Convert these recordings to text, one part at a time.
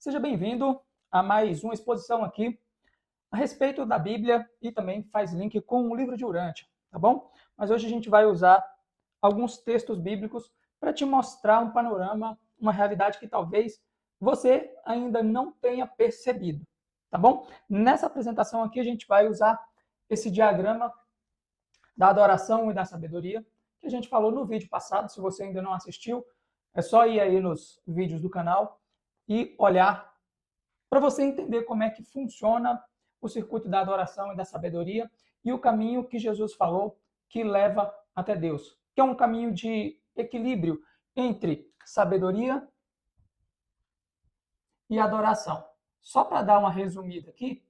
Seja bem-vindo a mais uma exposição aqui a respeito da Bíblia e também faz link com o livro de Urântia, tá bom? Mas hoje a gente vai usar alguns textos bíblicos para te mostrar um panorama, uma realidade que talvez você ainda não tenha percebido, tá bom? Nessa apresentação aqui a gente vai usar esse diagrama da adoração e da sabedoria que a gente falou no vídeo passado. Se você ainda não assistiu, é só ir aí nos vídeos do canal e olhar para você entender como é que funciona o circuito da adoração e da sabedoria e o caminho que Jesus falou que leva até Deus, que é um caminho de equilíbrio entre sabedoria e adoração. Só para dar uma resumida aqui,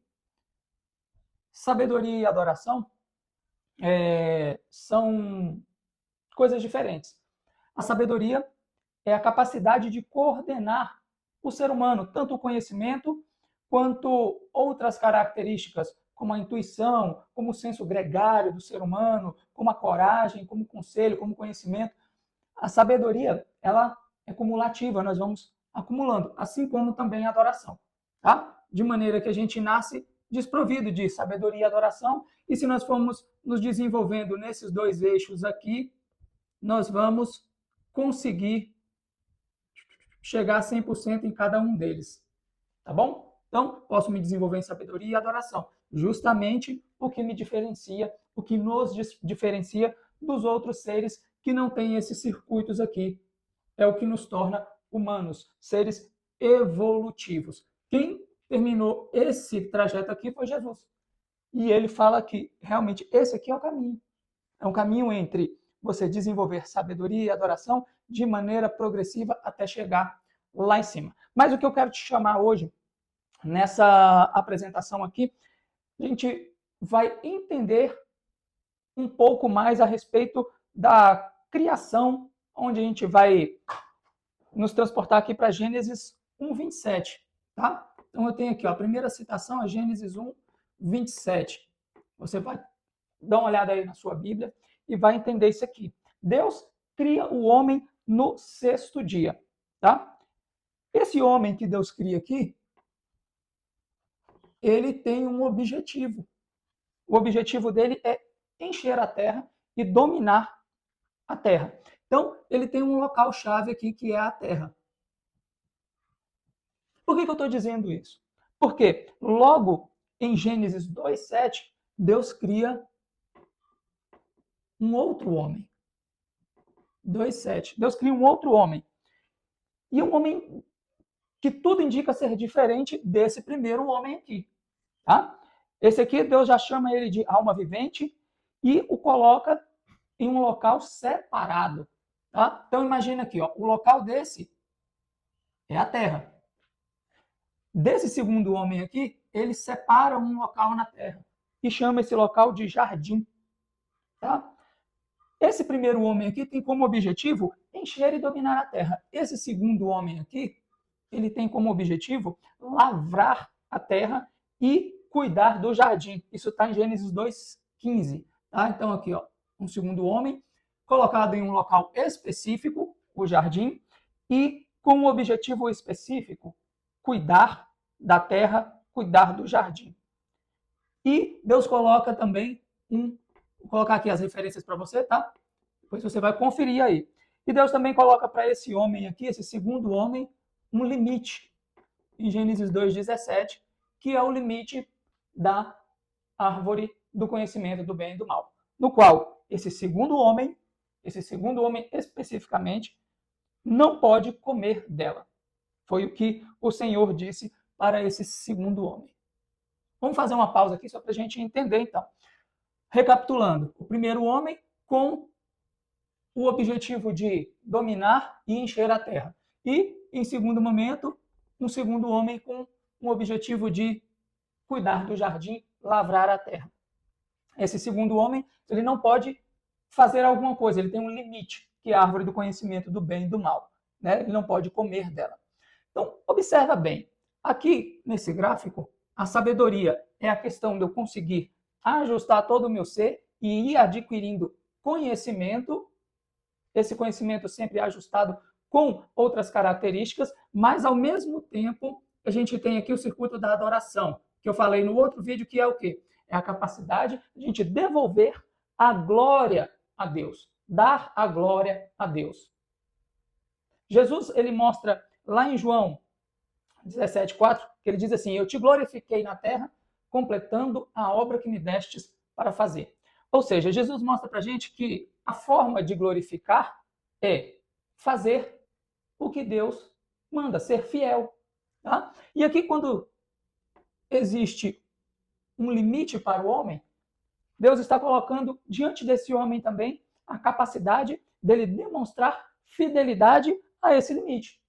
sabedoria e adoração são coisas diferentes. A sabedoria é a capacidade de coordenar o ser humano, tanto o conhecimento quanto outras características, como a intuição, como o senso gregário do ser humano, como a coragem, como o conselho, como o conhecimento. A sabedoria, ela é cumulativa, nós vamos acumulando, assim como também a adoração, tá? De maneira que a gente nasce desprovido de sabedoria e adoração, e se nós formos nos desenvolvendo nesses dois eixos aqui, nós vamos conseguir chegar a 100% em cada um deles, tá bom? Então, posso me desenvolver em sabedoria e adoração, justamente o que me diferencia, o que nos diferencia dos outros seres que não têm esses circuitos aqui. É o que nos torna humanos, seres evolutivos. Quem terminou esse trajeto aqui foi Jesus. E ele fala que realmente esse aqui é o caminho. É um caminho entre você desenvolver sabedoria e adoração de maneira progressiva até chegar lá em cima. Mas o que eu quero te chamar hoje, nessa apresentação aqui, a gente vai entender um pouco mais a respeito da criação, onde a gente vai nos transportar aqui para Gênesis 1:27, tá? Então eu tenho aqui, ó, a primeira citação é Gênesis 1:27. Você vai dar uma olhada aí na sua Bíblia e vai entender isso aqui. Deus cria o homem no sexto dia, tá? Esse homem que Deus cria aqui, ele tem um objetivo. O objetivo dele é encher a terra e dominar a terra. Então, ele tem um local-chave aqui que é a terra. Por que eu estou dizendo isso? Porque logo em Gênesis 2:7, Deus cria um outro homem. 2:7. Deus cria um outro homem. E um homem que tudo indica ser diferente desse primeiro homem aqui. Tá? Esse aqui, Deus já chama ele de alma vivente e o coloca em um local separado. Tá? Então, imagina aqui, ó, o local desse é a terra. Desse segundo homem aqui, ele separa um local na terra e chama esse local de jardim. Tá? Esse primeiro homem aqui tem como objetivo encher e dominar a terra. Esse segundo homem aqui, ele tem como objetivo lavrar a terra e cuidar do jardim. Isso está em Gênesis 2:15. Tá? Então, aqui, ó, um segundo homem colocado em um local específico, o jardim, e com um objetivo específico, cuidar da terra, cuidar do jardim. E Deus coloca também vou colocar aqui as referências para você, tá? Depois você vai conferir aí. E Deus também coloca para esse homem aqui, esse segundo homem, um limite. Em Gênesis 2:17, que é o limite da árvore do conhecimento do bem e do mal. No qual esse segundo homem especificamente, não pode comer dela. Foi o que o Senhor disse para esse segundo homem. Vamos fazer uma pausa aqui só para a gente entender, então. Recapitulando, o primeiro homem com o objetivo de dominar e encher a terra. E, em segundo momento, um segundo homem com o objetivo de cuidar do jardim, lavrar a terra. Esse segundo homem, ele não pode fazer alguma coisa, ele tem um limite, que é a árvore do conhecimento do bem e do mal. Né? Ele não pode comer dela. Então, observa bem. Aqui, nesse gráfico, a sabedoria é a questão de eu conseguir ajustar todo o meu ser e ir adquirindo conhecimento, esse conhecimento sempre ajustado com outras características, mas ao mesmo tempo a gente tem aqui o circuito da adoração, que eu falei no outro vídeo, que é o quê? É a capacidade de a gente devolver a glória a Deus, dar a glória a Deus. Jesus, ele mostra lá em João 17:4, que ele diz assim: eu te glorifiquei na terra, completando a obra que me destes para fazer. Ou seja, Jesus mostra para a gente que a forma de glorificar é fazer o que Deus manda, ser fiel. Tá? E aqui, quando existe um limite para o homem, Deus está colocando diante desse homem também a capacidade dele demonstrar fidelidade a esse limite.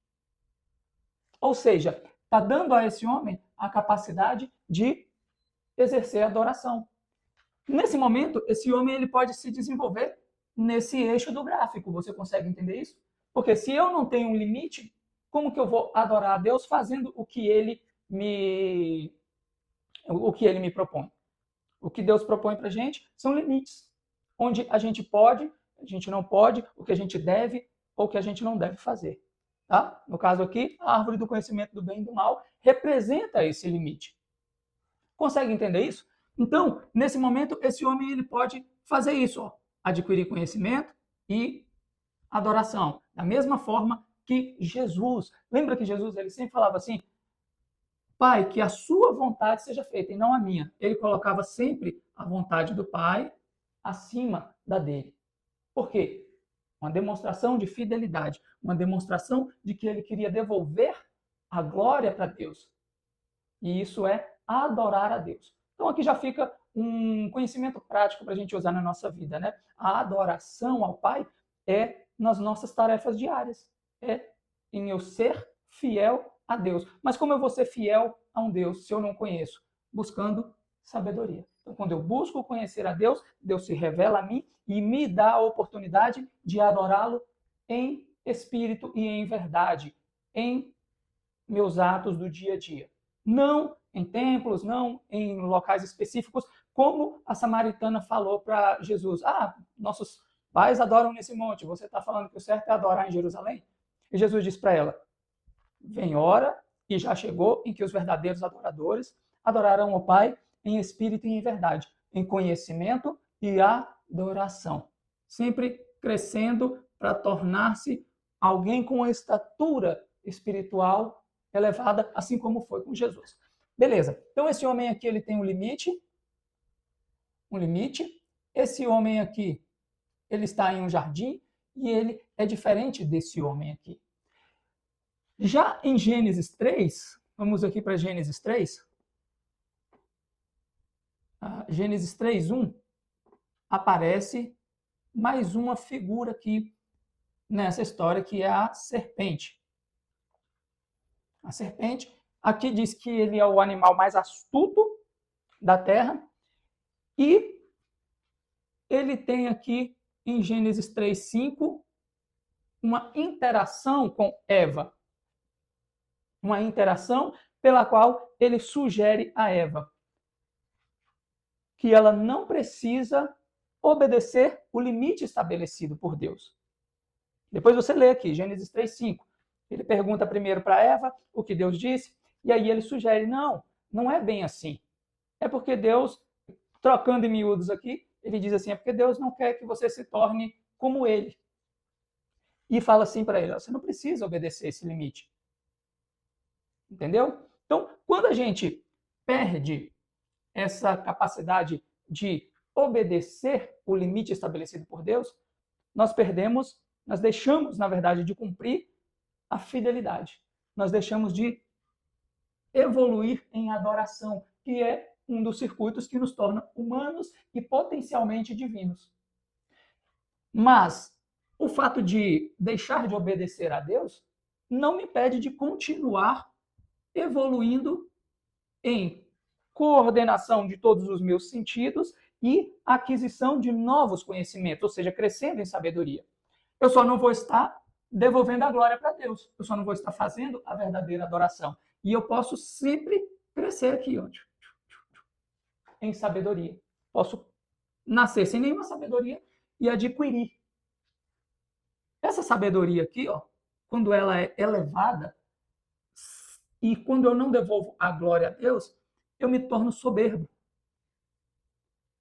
Ou seja, está dando a esse homem a capacidade de exercer a adoração. Nesse momento, esse homem ele pode se desenvolver nesse eixo do gráfico. Você consegue entender isso? Porque se eu não tenho um limite, como que eu vou adorar a Deus fazendo o que ele me propõe? O que Deus propõe para a gente são limites, onde a gente pode, a gente não pode, o que a gente deve ou o que a gente não deve fazer. Tá? No caso aqui, a árvore do conhecimento do bem e do mal representa esse limite. Consegue entender isso? Então, nesse momento, esse homem ele pode fazer isso, ó, adquirir conhecimento e adoração. Da mesma forma que Jesus. Lembra que Jesus ele sempre falava assim: Pai, que a sua vontade seja feita e não a minha. Ele colocava sempre a vontade do Pai acima da dele. Por quê? Uma demonstração de fidelidade, uma demonstração de que ele queria devolver a glória para Deus. E isso é adorar a Deus. Então aqui já fica um conhecimento prático para a gente usar na nossa vida, né? A adoração ao Pai é nas nossas tarefas diárias. É em eu ser fiel a Deus. Mas como eu vou ser fiel a um Deus se eu não conheço? Buscando sabedoria. Então, quando eu busco conhecer a Deus, Deus se revela a mim e me dá a oportunidade de adorá-lo em espírito e em verdade, em meus atos do dia a dia. Não em templos, não em locais específicos, como a samaritana falou para Jesus: nossos pais adoram nesse monte, você está falando que o certo é adorar em Jerusalém? E Jesus disse para ela: vem hora, e já chegou, em que os verdadeiros adoradores adorarão o Pai em espírito e em verdade, em conhecimento e adoração. Sempre crescendo para tornar-se alguém com uma estatura espiritual elevada, assim como foi com Jesus. Beleza. Então esse homem aqui ele tem um limite. Esse homem aqui, ele está em um jardim e ele é diferente desse homem aqui. Já em Gênesis 3, vamos aqui para Gênesis 3. Gênesis 3:1 aparece mais uma figura aqui nessa história, que é a serpente. A serpente, aqui diz que ele é o animal mais astuto da terra, e ele tem aqui em Gênesis 3:5 uma interação com Eva. Uma interação pela qual ele sugere a Eva que ela não precisa obedecer o limite estabelecido por Deus. Depois você lê aqui, Gênesis 3:5. Ele pergunta primeiro para Eva o que Deus disse, e aí ele sugere: não é bem assim. É porque Deus, trocando em miúdos aqui, ele diz assim: é porque Deus não quer que você se torne como ele. E fala assim para ele: você não precisa obedecer esse limite. Entendeu? Então, quando a gente perde essa capacidade de obedecer o limite estabelecido por Deus, nós deixamos, na verdade, de cumprir a fidelidade. Nós deixamos de evoluir em adoração, que é um dos circuitos que nos torna humanos e potencialmente divinos. Mas o fato de deixar de obedecer a Deus não me impede de continuar evoluindo em coordenação de todos os meus sentidos e aquisição de novos conhecimentos, ou seja, crescendo em sabedoria. Eu só não vou estar devolvendo a glória para Deus, eu só não vou estar fazendo a verdadeira adoração. E eu posso sempre crescer aqui, ó, em sabedoria. Posso nascer sem nenhuma sabedoria e adquirir. Essa sabedoria aqui, ó, quando ela é elevada, E quando eu não devolvo a glória a Deus, eu me torno soberbo.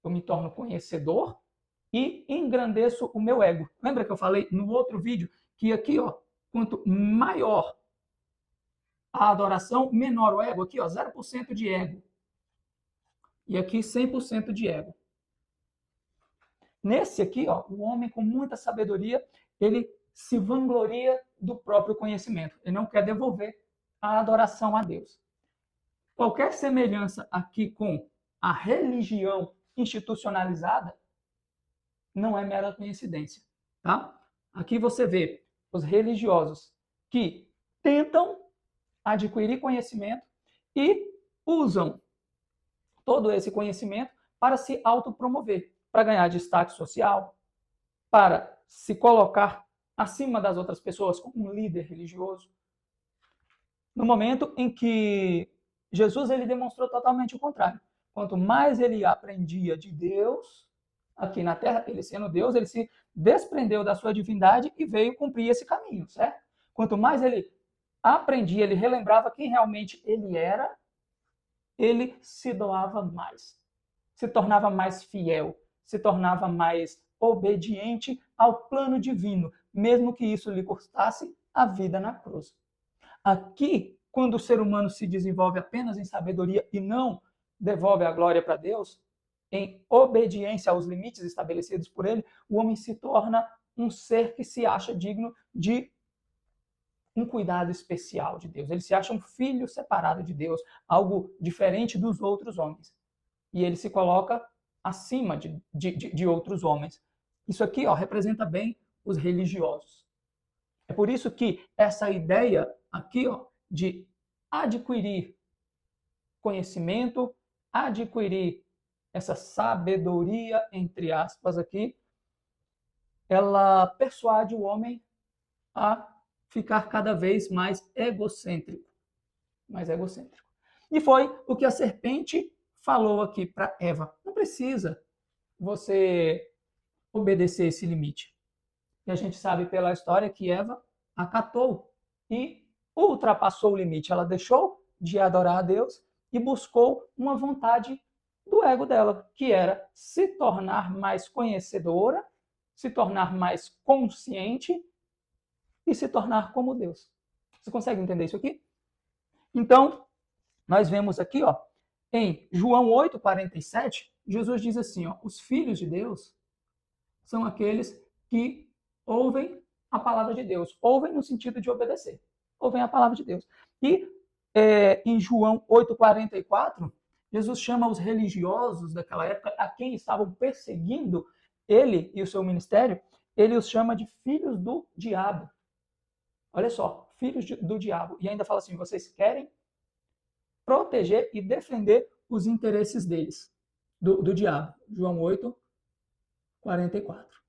Eu me torno conhecedor e engrandeço o meu ego. Lembra que eu falei no outro vídeo que aqui, ó, quanto maior a adoração, menor o ego. Aqui, ó, 0% de ego. E aqui 100% de ego. Nesse aqui, ó, o homem com muita sabedoria, ele se vangloria do próprio conhecimento. Ele não quer devolver a adoração a Deus. Qualquer semelhança aqui com a religião institucionalizada não é mera coincidência, tá? Aqui você vê os religiosos que tentam adquirir conhecimento e usam todo esse conhecimento para se autopromover, para ganhar destaque social, para se colocar acima das outras pessoas como um líder religioso. No momento em que Jesus ele demonstrou totalmente o contrário. Quanto mais ele aprendia de Deus, aqui na terra, ele sendo Deus, ele se desprendeu da sua divindade e veio cumprir esse caminho, certo? Quanto mais ele aprendia, ele relembrava quem realmente ele era, ele se doava mais, se tornava mais fiel, se tornava mais obediente ao plano divino, mesmo que isso lhe custasse a vida na cruz. Aqui, quando o ser humano se desenvolve apenas em sabedoria e não devolve a glória para Deus, em obediência aos limites estabelecidos por ele, o homem se torna um ser que se acha digno de um cuidado especial de Deus. Ele se acha um filho separado de Deus, algo diferente dos outros homens. E ele se coloca acima de outros homens. Isso aqui, ó, representa bem os religiosos. É por isso que essa ideia aqui, ó, de adquirir conhecimento, adquirir essa sabedoria, entre aspas, aqui, ela persuade o homem a ficar cada vez mais egocêntrico. Mais egocêntrico. E foi o que a serpente falou aqui para Eva. Não precisa você obedecer esse limite. E a gente sabe pela história que Eva acatou e ultrapassou o limite. Ela deixou de adorar a Deus e buscou uma vontade do ego dela, que era se tornar mais conhecedora, se tornar mais consciente e se tornar como Deus. Você consegue entender isso aqui? Então, nós vemos aqui, ó, em João 8:47, Jesus diz assim, ó, os filhos de Deus são aqueles que ouvem a palavra de Deus. Ouvem no sentido de obedecer. Ouvem a palavra de Deus. E em João 8:44, Jesus chama os religiosos daquela época, a quem estavam perseguindo ele e o seu ministério, ele os chama de filhos do diabo. Olha só, filhos do diabo. E ainda fala assim, vocês querem proteger e defender os interesses deles, do diabo. João 8:44.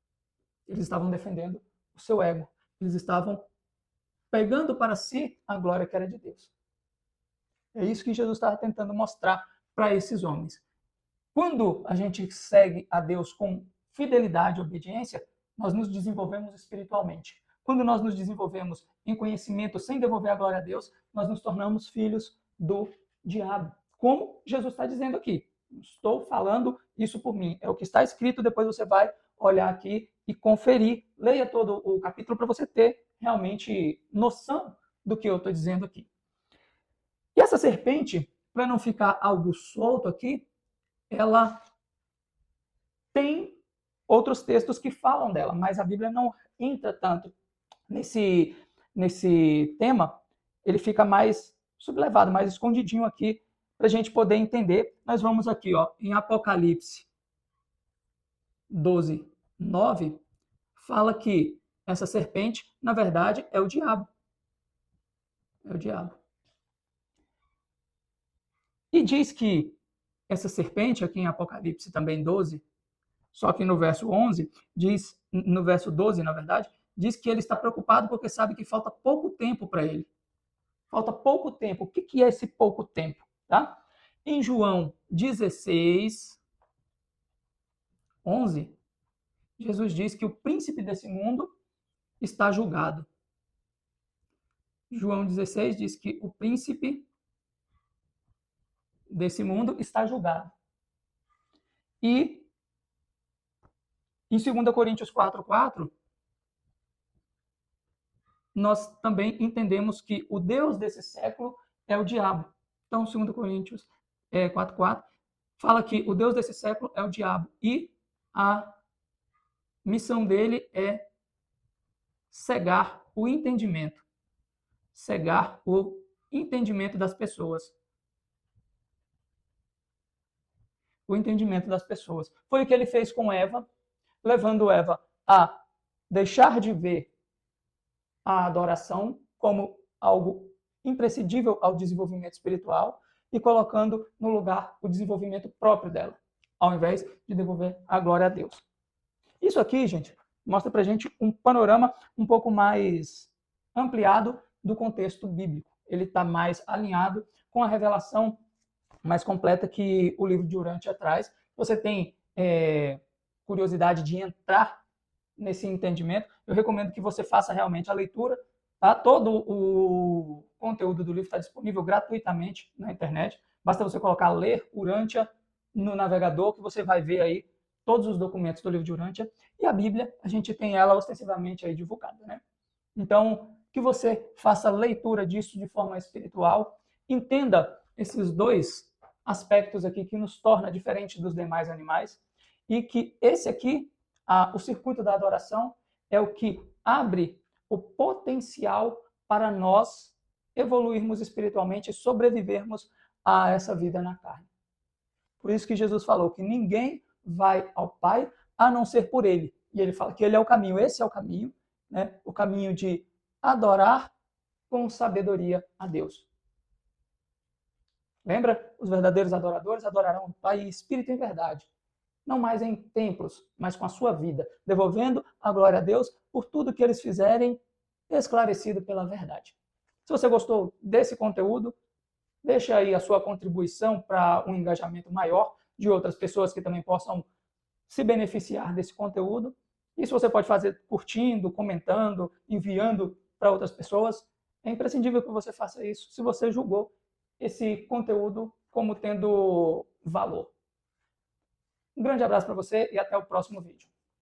Eles estavam defendendo o seu ego. Eles estavam pegando para si a glória que era de Deus. É isso que Jesus estava tentando mostrar para esses homens. Quando a gente segue a Deus com fidelidade e obediência, nós nos desenvolvemos espiritualmente. Quando nós nos desenvolvemos em conhecimento sem devolver a glória a Deus, nós nos tornamos filhos do diabo. Como Jesus está dizendo aqui. Estou falando isso por mim. É o que está escrito, depois você vai olhar aqui e conferir. Leia todo o capítulo para você ter realmente noção do que eu estou dizendo aqui. E essa serpente, para não ficar algo solto aqui, ela tem outros textos que falam dela, mas a Bíblia não entra tanto nesse tema, ele fica mais sublevado, mais escondidinho aqui, para a gente poder entender. Nós vamos aqui, ó, em Apocalipse 12:9, fala que essa serpente, na verdade, é o diabo. É o diabo. E diz que essa serpente, aqui em Apocalipse também 12, só que no verso 11, diz, no verso 12, na verdade, diz que ele está preocupado porque sabe que falta pouco tempo para ele. Falta pouco tempo. O que é esse pouco tempo? Tá? Em João 16:11, Jesus diz que o príncipe desse mundo está julgado. João 16 diz que o príncipe desse mundo está julgado. E em 2 Coríntios 4:4, nós também entendemos que o Deus desse século é o diabo. Então, 2 Coríntios 4:4 fala que o Deus desse século é o diabo e a missão dele é cegar o entendimento. Cegar o entendimento das pessoas. O entendimento das pessoas. Foi o que ele fez com Eva, levando Eva a deixar de ver a adoração como algo imprescindível ao desenvolvimento espiritual e colocando no lugar o desenvolvimento próprio dela, ao invés de devolver a glória a Deus. Isso aqui, gente, mostra pra gente um panorama um pouco mais ampliado do contexto bíblico. Ele está mais alinhado com a revelação mais completa que o livro de Urântia traz. Você tem curiosidade de entrar nesse entendimento, eu recomendo que você faça realmente a leitura. Tá? Todo o conteúdo do livro está disponível gratuitamente na internet. Basta você colocar Ler Urântia no navegador, que você vai ver aí todos os documentos do livro de Urântia. E a Bíblia, a gente tem ela ostensivamente aí divulgada, né? Então, que você faça leitura disso de forma espiritual, entenda esses dois aspectos aqui que nos torna diferente dos demais animais e que esse aqui, o circuito da adoração, é o que abre o potencial para nós evoluirmos espiritualmente e sobrevivermos a essa vida na carne. Por isso que Jesus falou que ninguém vai ao Pai a não ser por Ele. E Ele fala que Ele é o caminho, esse é o caminho, né? O caminho de adorar com sabedoria a Deus. Lembra? Os verdadeiros adoradores adorarão o Pai em espírito e em verdade. Não mais em templos, mas com a sua vida, devolvendo a glória a Deus por tudo que eles fizerem, esclarecido pela verdade. Se você gostou desse conteúdo, deixa aí a sua contribuição para um engajamento maior de outras pessoas que também possam se beneficiar desse conteúdo. Isso você pode fazer curtindo, comentando, enviando para outras pessoas. É imprescindível que você faça isso se você julgou esse conteúdo como tendo valor. Um grande abraço para você e até o próximo vídeo.